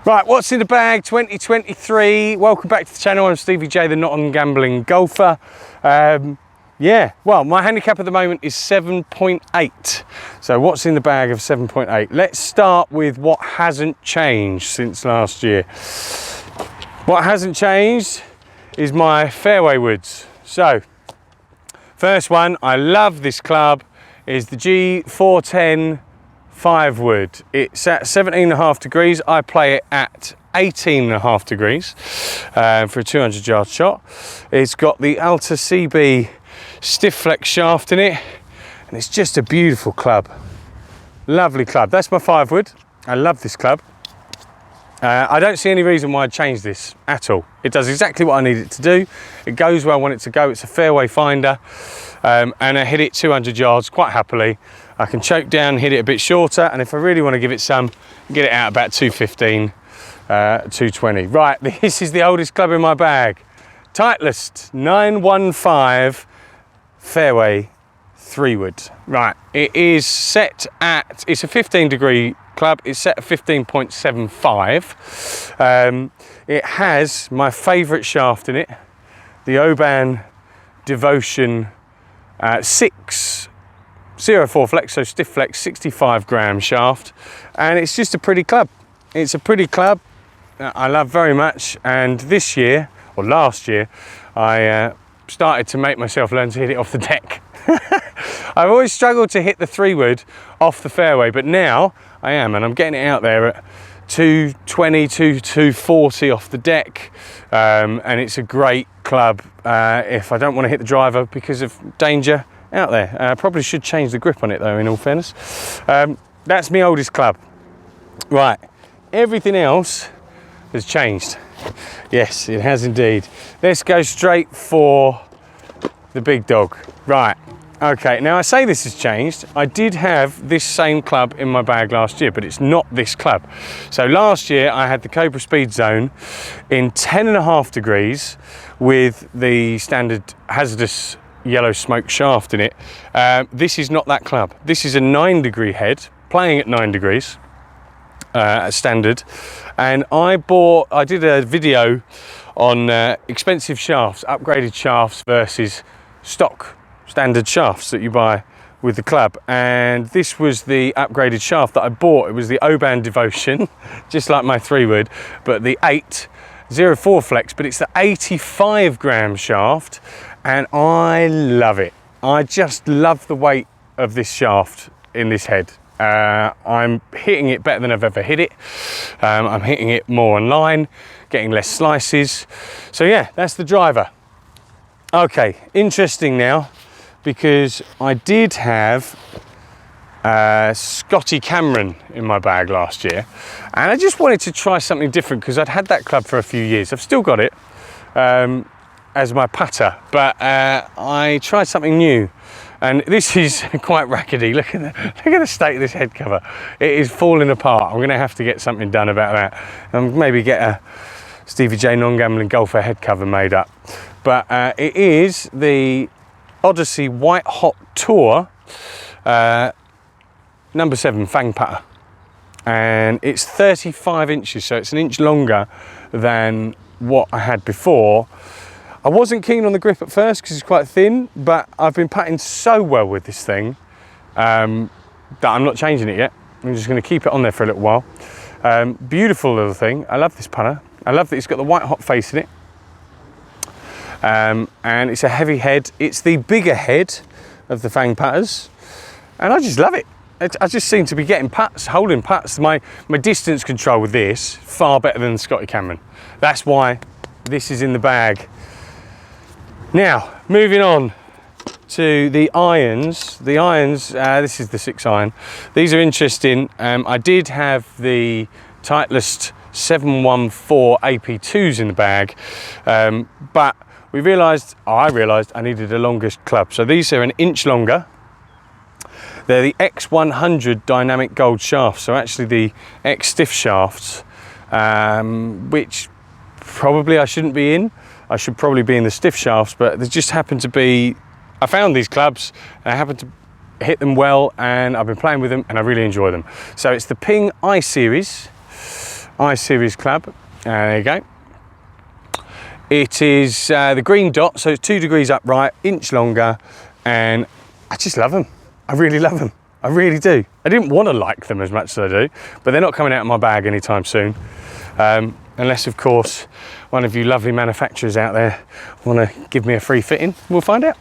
Right, what's in the bag 2023? Welcome back to the channel. I'm Stevie J, the Not On Gambling Golfer. Yeah, well, my handicap at the moment is 7.8. So what's in the bag of 7.8? Let's start with what hasn't changed since last year. What hasn't changed is my fairway woods. So, first one, I love this club, is the G410 5 wood. It's at 17.5 degrees. I play it at 18.5 degrees for a 200 yard shot. It's got the Alta CB stiff flex shaft in it, and it's just a beautiful club. Lovely club. That's my 5 wood. I love this club. I don't see any reason why I'd change this at all. It does exactly what I need it to do. It goes where I want it to go. It's a fairway finder, and I hit it 200 yards quite happily. I can choke down, hit it a bit shorter, and if I really want to give it some, get it out about 215, 220. Right, this is the oldest club in my bag. Titleist 915 fairway 3 wood. Right, it is set at, it's a 15 degree club. It's set at 15.75. It has my favourite shaft in it, the Oban Devotion 604 flex, so stiff flex, 65 gram shaft, and it's just a pretty club. It's a pretty club I love very much, and this year, or last year, I started to make myself learn to hit it off the deck. I've always struggled to hit the 3 wood off the fairway, but now I am, and I'm getting it out there at 220 to 240 off the deck, and it's a great club if I don't want to hit the driver because of danger out there. I probably should change the grip on it though, in all fairness. That's my oldest club. Right, everything else has changed. Yes, it has indeed. Let's go straight for the big dog. Right, okay, now I say this has changed. I did have this same club in my bag last year, but it's not this club. So last year I had the Cobra Speed Zone in 10.5 degrees with the standard hazardous yellow smoke shaft in it. This is not that club. This is a 9 degree head, playing at 9 degrees, standard. And I did a video on expensive shafts, upgraded shafts versus stock standard shafts that you buy with the club. And this was the upgraded shaft that I bought. It was the Oban Devotion, just like my 3 wood, but the 804 flex, but it's the 85 gram shaft. And I love it. I just love the weight of this shaft in this head. I'm hitting it better than I've ever hit it. I'm hitting it more on line, getting less slices. So yeah, that's the driver. Okay, interesting now, because I did have Scotty Cameron in my bag last year, and I just wanted to try something different because I'd had that club for a few years. I've still got it as my putter, but I tried something new, and this is quite rackety. Look at the state of this head cover. It is falling apart. I'm going to have to get something done about that, and maybe get a Stevie J non-gambling golfer head cover made up. But it is the Odyssey White Hot Tour number 7 fang putter, and it's 35 inches, so it's an inch longer than what I had before. I wasn't keen on the grip at first because it's quite thin, but I've been putting so well with this thing that I'm not changing it yet. I'm just going to keep it on there for a little while. Beautiful little thing. I love this putter. I love that it's got the white hot face in it, and it's a heavy head. It's the bigger head of the fang putters, and I just love it. I just seem to be getting putts, holding putts. My distance control with this far better than Scotty Cameron. That's why this is in the bag. Now, moving on to the irons. The irons, this is the 6 iron. These are interesting. I did have the Titleist 714 AP2s in the bag, but I realised I needed a longer club. So these are an inch longer. They're the X100 dynamic gold shafts, so actually the X stiff shafts, which probably I shouldn't be in. I should probably be in the stiff shafts, but they just happen to be, I found these clubs, and I happened to hit them well, and I've been playing with them, and I really enjoy them. So it's the Ping I series, I-Series club. There you go. It is the green dot, so it's 2 degrees upright, inch longer, and I just love them. I really love them. I really do. I didn't want to like them as much as I do, but they're not coming out of my bag anytime soon. Unless, of course, one of you lovely manufacturers out there want to give me a free fitting. We'll find out.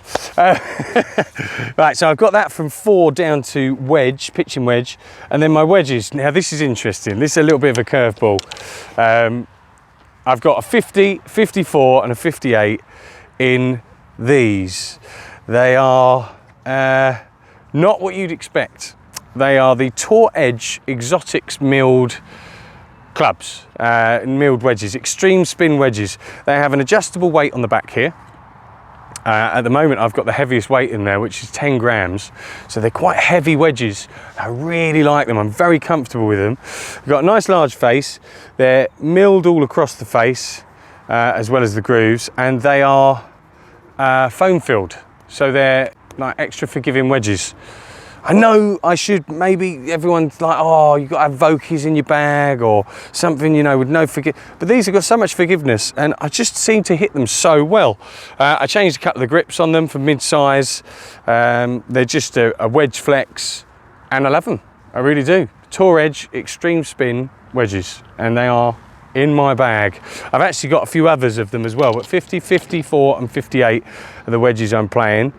Right, so I've got that from 4 down to wedge, pitching wedge, and then my wedges. Now, this is interesting. This is a little bit of a curveball. I've got a 50, 54, and a 58 in these. They are not what you'd expect. They are the Tour Edge Exotics milled clubs, milled wedges, extreme spin wedges. They have an adjustable weight on the back here. At the moment I've got the heaviest weight in there, which is 10 grams. So they're quite heavy wedges. I really like them. I'm very comfortable with them. They've got a nice large face. They're milled all across the face, as well as the grooves, and they are foam filled. So they're like extra forgiving wedges. I know I should, maybe everyone's like, oh, you've got to have Vokies in your bag or something, you know, with no but these have got so much forgiveness, and I just seem to hit them so well. I changed a couple of the grips on them for mid-size. They're just a wedge flex, and I love them. I really do. Tour Edge Extreme Spin wedges, and they are in my bag. I've actually got a few others of them as well, but 50, 54 and 58 are the wedges I'm playing.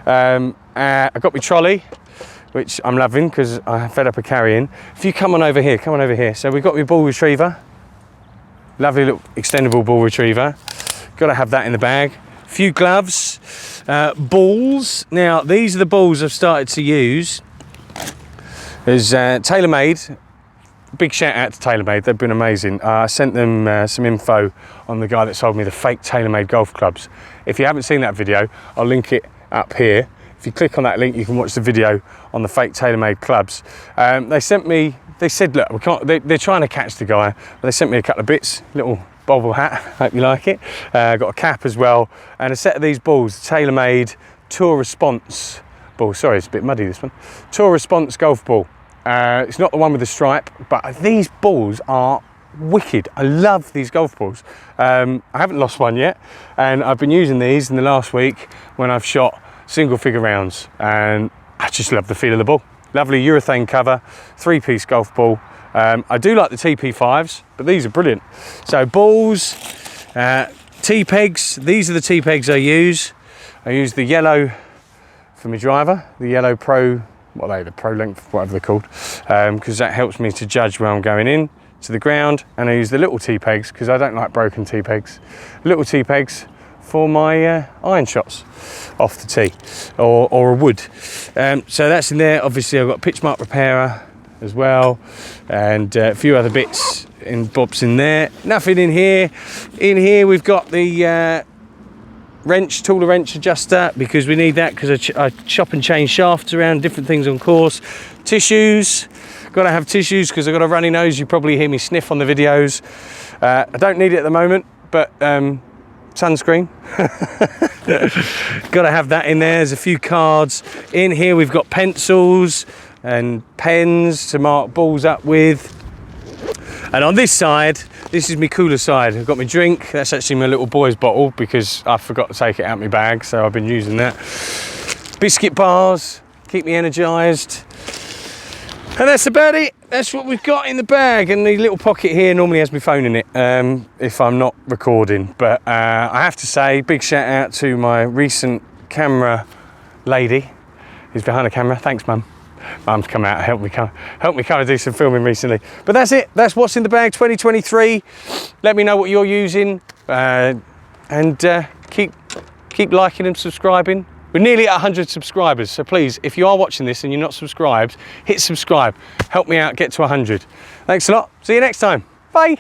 I got my trolley, which I'm loving because I'm fed up of carrying. If you come on over here. So we've got your ball retriever. Lovely little extendable ball retriever. Got to have that in the bag. A few gloves, balls. Now, these are the balls I've started to use. There's TaylorMade. Big shout out to TaylorMade, they've been amazing. I sent them some info on the guy that sold me the fake TaylorMade golf clubs. If you haven't seen that video, I'll link it up here. If you click on that link, you can watch the video on the fake TaylorMade clubs. They sent me, they said, look, we can't, they're trying to catch the guy, but they sent me a couple of bits, little bobble hat, hope you like it. Got a cap as well, and a set of these balls, TaylorMade Tour Response ball. Sorry, it's a bit muddy, this one. Tour Response golf ball. It's not the one with the stripe, but these balls are wicked. I love these golf balls. I haven't lost one yet, and I've been using these in the last week when I've shot single figure rounds, and I just love the feel of the ball. Lovely urethane cover, 3-piece golf ball. I do like the TP5s, but these are brilliant. So balls, T-pegs. These are the T-pegs I use. I use the yellow for my driver, the yellow Pro, what are they, the Pro Length, whatever they're called, because that helps me to judge where I'm going in to the ground. And I use the little T-pegs because I don't like broken T-pegs. Little T-pegs for my iron shots off the tee or a wood. So that's in there. Obviously I've got pitch mark repairer as well, and a few other bits and bobs in there. Nothing in here. In here we've got the wrench, Tooler wrench adjuster, because we need that because I chop and change shafts around different things on course. Tissues, got to have tissues because I've got a runny nose. You probably hear me sniff on the videos. I don't need it at the moment, but sunscreen. Got to have that in there. There's a few cards in here. We've got pencils and pens to mark balls up with. And on this side, this is my cooler side. I've got my drink. That's actually my little boy's bottle because I forgot to take it out of my bag, so I've been using that. Biscuit bars, keep me energised. And that's about it. That's what we've got in the bag. And the little pocket here normally has my phone in it if I'm not recording. But I have to say, big shout out to my recent camera lady who's behind the camera. Thanks, Mum. Mum's come out and helped me come and do some filming recently. But that's it. That's what's in the bag 2023. Let me know what you're using, and keep liking and subscribing. We're nearly at 100 subscribers, so please, if you are watching this and you're not subscribed, hit subscribe. Help me out, get to 100. Thanks a lot. See you next time. Bye.